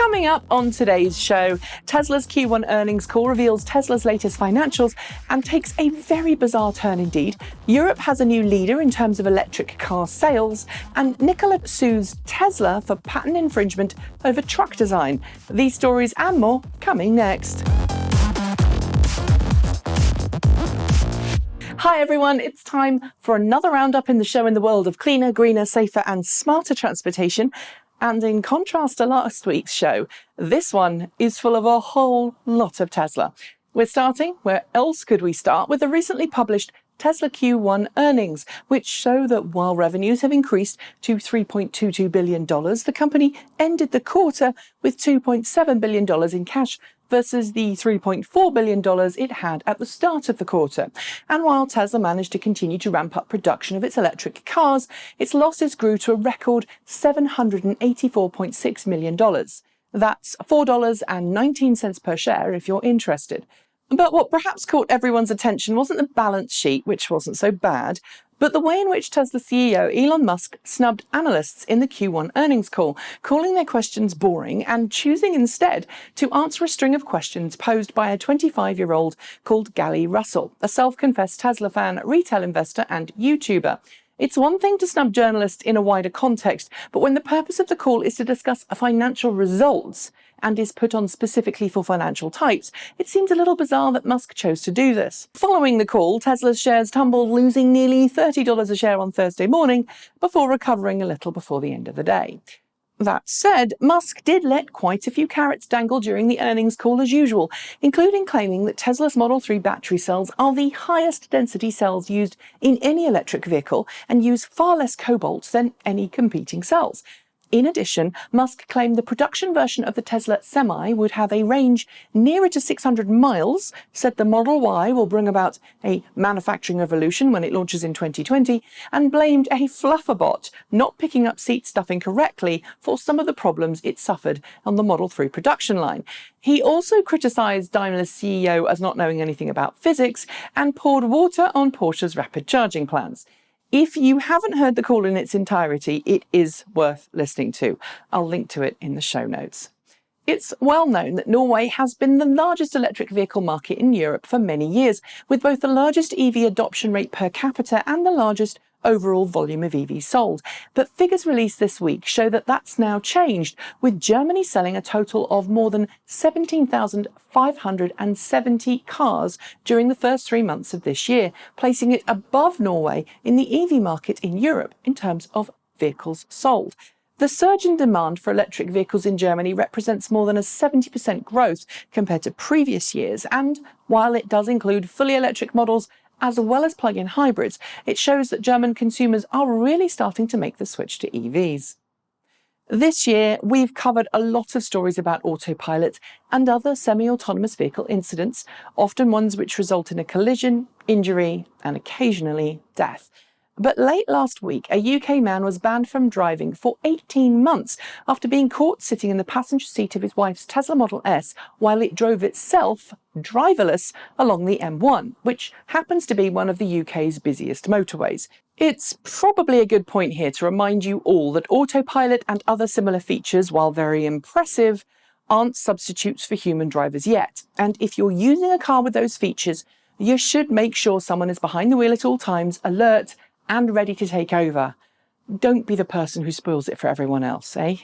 Coming up on today's show, Tesla's Q1 earnings call reveals Tesla's latest financials and takes a very bizarre turn indeed. Europe has a new leader in terms of electric car sales, and Nikola sues Tesla for patent infringement over truck design. These stories and more coming next. Hi everyone, it's time for another roundup in the show in the world of cleaner, greener, safer and smarter transportation. And in contrast to last week's show, this one is full of a whole lot of Tesla. We're starting, where else could we start, with the recently published Tesla Q1 earnings, which show that while revenues have increased to $3.22 billion, the company ended the quarter with $2.7 billion in cash versus the $3.4 billion it had at the start of the quarter. And while Tesla managed to continue to ramp up production of its electric cars, its losses grew to a record $784.6 million. That's $4.19 per share if you're interested. But what perhaps caught everyone's attention wasn't the balance sheet, which wasn't so bad, but the way in which Tesla CEO Elon Musk snubbed analysts in the Q1 earnings call, calling their questions boring and choosing instead to answer a string of questions posed by a 25-year-old called Gally Russell, a self-confessed Tesla fan, retail investor and YouTuber. It's one thing to snub journalists in a wider context, but when the purpose of the call is to discuss financial results and is put on specifically for financial types, it seems a little bizarre that Musk chose to do this. Following the call, Tesla's shares tumbled, losing nearly $30 a share on Thursday morning before recovering a little before the end of the day. That said, Musk did let quite a few carrots dangle during the earnings call as usual, including claiming that Tesla's Model 3 battery cells are the highest density cells used in any electric vehicle and use far less cobalt than any competing cells. In addition, Musk claimed the production version of the Tesla Semi would have a range nearer to 600 miles, said the Model Y will bring about a manufacturing revolution when it launches in 2020, and blamed a flufferbot not picking up seat stuffing correctly for some of the problems it suffered on the Model 3 production line. He also criticised Daimler's CEO as not knowing anything about physics and poured water on Porsche's rapid charging plans. If you haven't heard the call in its entirety, it is worth listening to. I'll link to it in the show notes. It's well known that Norway has been the largest electric vehicle market in Europe for many years, with both the largest EV adoption rate per capita and the largest overall volume of EVs sold. But figures released this week show that that's now changed, with Germany selling a total of more than 17,570 cars during the first 3 months of this year, placing it above Norway in the EV market in Europe in terms of vehicles sold. The surge in demand for electric vehicles in Germany represents more than a 70% growth compared to previous years, and while it does include fully electric models as well as plug-in hybrids, it shows that German consumers are really starting to make the switch to EVs. This year, we've covered a lot of stories about autopilot and other semi-autonomous vehicle incidents, often ones which result in a collision, injury, and occasionally death. But late last week, a UK man was banned from driving for 18 months after being caught sitting in the passenger seat of his wife's Tesla Model S while it drove itself, driverless, along the M1, which happens to be one of the UK's busiest motorways. It's probably a good point here to remind you all that autopilot and other similar features, while very impressive, aren't substitutes for human drivers yet. And if you're using a car with those features, you should make sure someone is behind the wheel at all times, alert and ready to take over. Don't be the person who spoils it for everyone else, eh?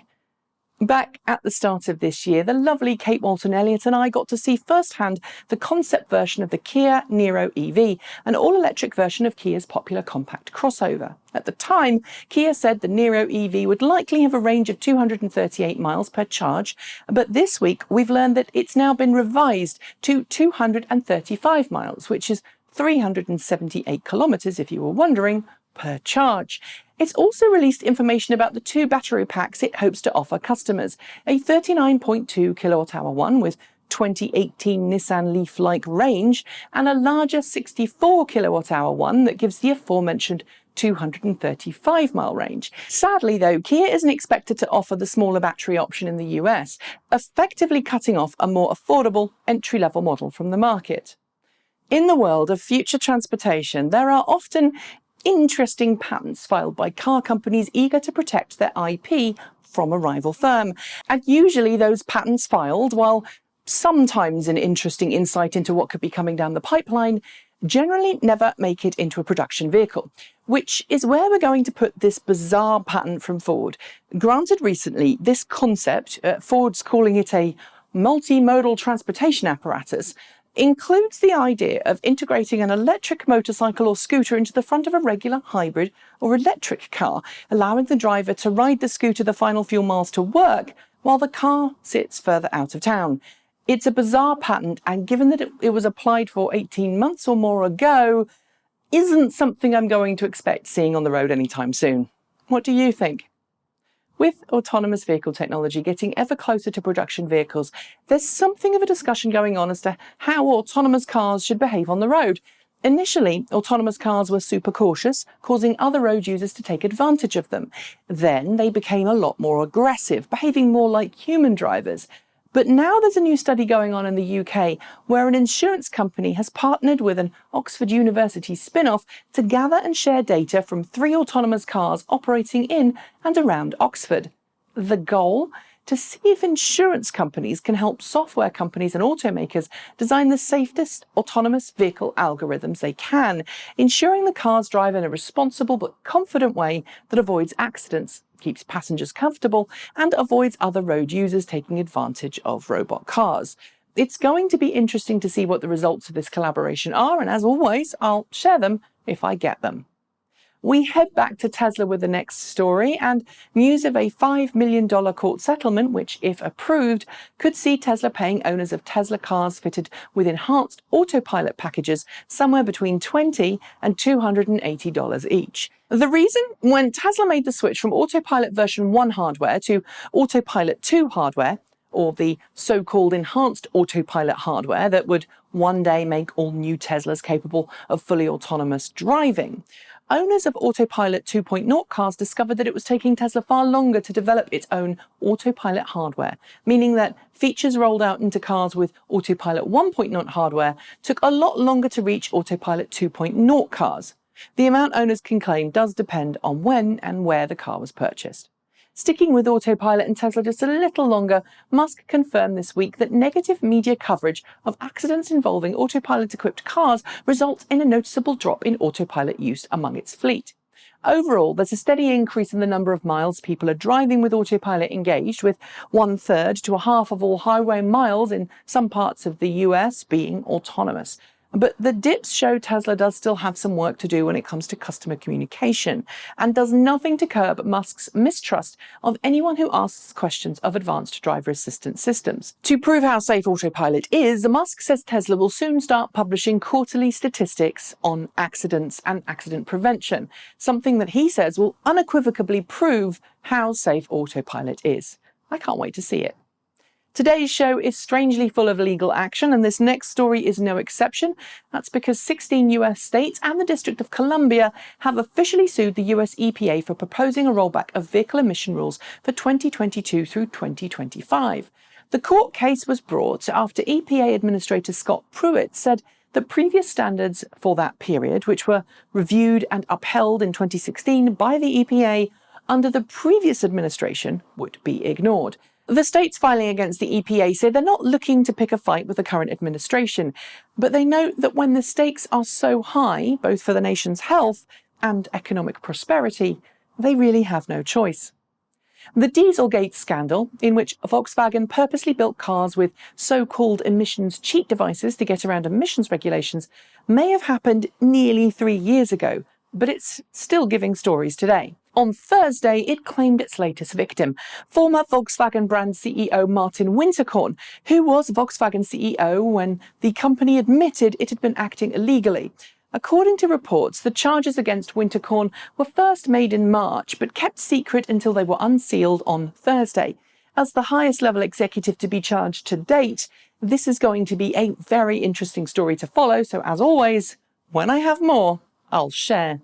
Back at the start of this year, the lovely Kate Walton-Elliott and I got to see firsthand the concept version of the Kia Niro EV, an all-electric version of Kia's popular compact crossover. At the time, Kia said the Niro EV would likely have a range of 238 miles per charge, but this week we've learned that it's now been revised to 235 miles, which is 378 kilometres, if you were wondering, per charge. It's also released information about the 2 battery packs it hopes to offer customers, a 39.2 kilowatt-hour one with 2018 Nissan Leaf-like range, and a larger 64 kilowatt-hour one that gives the aforementioned 235-mile range. Sadly, though, Kia isn't expected to offer the smaller battery option in the US, effectively cutting off a more affordable entry-level model from the market. In the world of future transportation, there are often interesting patents filed by car companies eager to protect their IP from a rival firm. And usually those patents filed, while sometimes an interesting insight into what could be coming down the pipeline, generally never make it into a production vehicle, which is where we're going to put this bizarre patent from Ford. Granted recently, this concept, Ford's calling it a multimodal transportation apparatus, includes the idea of integrating an electric motorcycle or scooter into the front of a regular hybrid or electric car, allowing the driver to ride the scooter the final few miles to work while the car sits further out of town. It's a bizarre patent, and given that it was applied for 18 months or more ago, isn't something I'm going to expect seeing on the road anytime soon. What do you think? With autonomous vehicle technology getting ever closer to production vehicles, there's something of a discussion going on as to how autonomous cars should behave on the road. Initially, autonomous cars were super cautious, causing other road users to take advantage of them. Then they became a lot more aggressive, behaving more like human drivers. But now there's a new study going on in the UK where an insurance company has partnered with an Oxford University spin-off to gather and share data from 3 autonomous cars operating in and around Oxford. The goal? To see if insurance companies can help software companies and automakers design the safest autonomous vehicle algorithms they can, ensuring the cars drive in a responsible but confident way that avoids accidents, keeps passengers comfortable, and avoids other road users taking advantage of robot cars. It's going to be interesting to see what the results of this collaboration are, and as always, I'll share them if I get them. We head back to Tesla with the next story, and news of a $5 million court settlement, which, if approved, could see Tesla paying owners of Tesla cars fitted with enhanced autopilot packages somewhere between $20 and $280 each. The reason? When Tesla made the switch from Autopilot version 1 hardware to Autopilot 2 hardware, or the so-called enhanced autopilot hardware that would one day make all new Teslas capable of fully autonomous driving, owners of Autopilot 2.0 cars discovered that it was taking Tesla far longer to develop its own autopilot hardware, meaning that features rolled out into cars with Autopilot 1.0 hardware took a lot longer to reach Autopilot 2.0 cars. The amount owners can claim does depend on when and where the car was purchased. Sticking with Autopilot and Tesla just a little longer, Musk confirmed this week that negative media coverage of accidents involving Autopilot-equipped cars results in a noticeable drop in Autopilot use among its fleet. Overall, there's a steady increase in the number of miles people are driving with Autopilot engaged, with 1/3 to a half of all highway miles in some parts of the US being autonomous. But the dips show Tesla does still have some work to do when it comes to customer communication, and does nothing to curb Musk's mistrust of anyone who asks questions of advanced driver assistance systems. To prove how safe Autopilot is, Musk says Tesla will soon start publishing quarterly statistics on accidents and accident prevention, something that he says will unequivocally prove how safe Autopilot is. I can't wait to see it. Today's show is strangely full of legal action, and this next story is no exception. That's because 16 US states and the District of Columbia have officially sued the US EPA for proposing a rollback of vehicle emission rules for 2022 through 2025. The court case was brought after EPA Administrator Scott Pruitt said that previous standards for that period, which were reviewed and upheld in 2016 by the EPA under the previous administration, would be ignored. The states filing against the EPA say they're not looking to pick a fight with the current administration, but they note that when the stakes are so high, both for the nation's health and economic prosperity, they really have no choice. The Dieselgate scandal, in which Volkswagen purposely built cars with so-called emissions cheat devices to get around emissions regulations, may have happened nearly 3 years ago, but it's still giving stories today. On Thursday, it claimed its latest victim, former Volkswagen brand CEO Martin Winterkorn, who was Volkswagen CEO when the company admitted it had been acting illegally. According to reports, the charges against Winterkorn were first made in March, but kept secret until they were unsealed on Thursday. As the highest level executive to be charged to date, this is going to be a very interesting story to follow, so as always, when I have more, I'll share.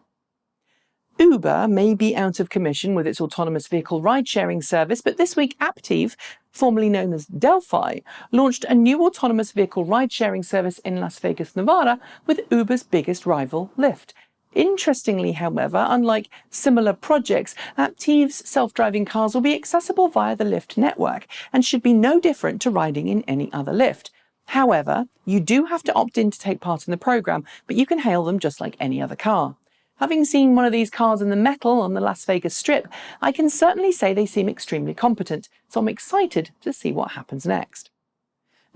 Uber may be out of commission with its autonomous vehicle ride-sharing service, but this week Aptiv, formerly known as Delphi, launched a new autonomous vehicle ride-sharing service in Las Vegas, Nevada, with Uber's biggest rival, Lyft. Interestingly, however, unlike similar projects, Aptiv's self-driving cars will be accessible via the Lyft network and should be no different to riding in any other Lyft. However, you do have to opt in to take part in the program, but you can hail them just like any other car. Having seen one of these cars in the metal on the Las Vegas Strip, I can certainly say they seem extremely competent, so I'm excited to see what happens next.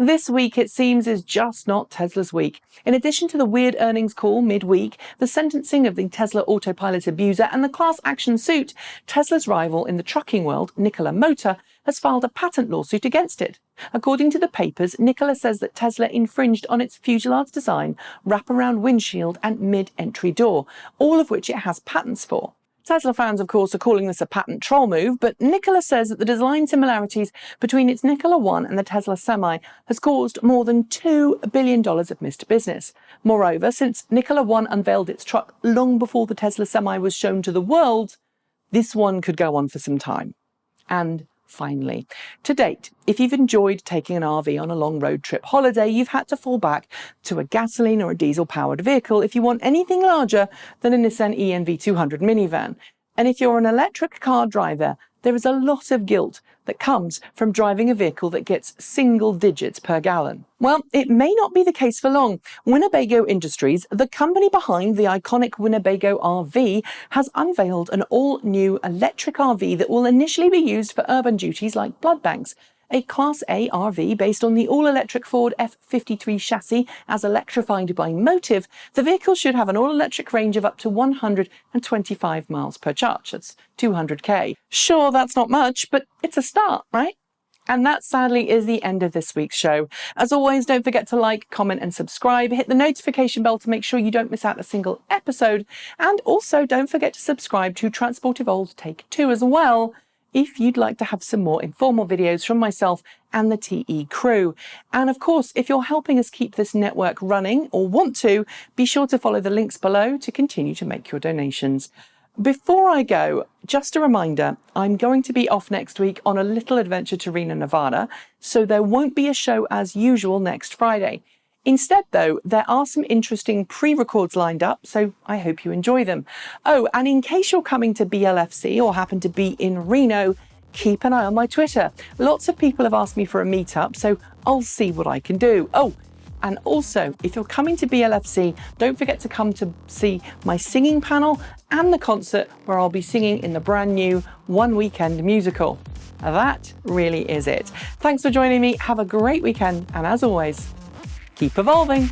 This week, it seems, is just not Tesla's week. In addition to the weird earnings call mid-week, the sentencing of the Tesla Autopilot abuser and the class action suit, Tesla's rival in the trucking world, Nikola Motor, has filed a patent lawsuit against it. According to the papers, Nikola says that Tesla infringed on its fuselage design, wraparound windshield and mid-entry door, all of which it has patents for. Tesla fans, of course, are calling this a patent troll move, but Nikola says that the design similarities between its Nikola One and the Tesla Semi has caused more than $2 billion of missed business. Moreover, since Nikola One unveiled its truck long before the Tesla Semi was shown to the world, this one could go on for some time. And finally, to date, if you've enjoyed taking an RV on a long road trip holiday, you've had to fall back to a gasoline or a diesel-powered vehicle if you want anything larger than a Nissan ENV200 minivan. And if you're an electric car driver, there is a lot of guilt that comes from driving a vehicle that gets single digits per gallon. Well, it may not be the case for long. Winnebago Industries, the company behind the iconic Winnebago RV, has unveiled an all-new electric RV that will initially be used for urban duties like blood banks. A Class A RV based on the all-electric Ford F-53 chassis as electrified by Motive, the vehicle should have an all-electric range of up to 125 miles per charge. That's 200k. Sure, that's not much, but it's a start, right? And that, sadly, is the end of this week's show. As always, don't forget to like, comment and subscribe. Hit the notification bell to make sure you don't miss out a single episode. And also, don't forget to subscribe to Transport Evolved Take 2 as well, if you'd like to have some more informal videos from myself and the TE crew. And of course, if you're helping us keep this network running or want to, be sure to follow the links below to continue to make your donations. Before I go, just a reminder, I'm going to be off next week on a little adventure to Reno, Nevada, so there won't be a show as usual next Friday. Instead, though, there are some interesting pre-records lined up, so I hope you enjoy them. Oh, and in case you're coming to BLFC or happen to be in Reno, keep an eye on my Twitter. Lots of people have asked me for a meetup, so I'll see what I can do. Oh, and also, if you're coming to BLFC, don't forget to come to see my singing panel and the concert where I'll be singing in the brand new One Weekend musical. That really is it. Thanks for joining me. Have a great weekend, and as always, keep evolving.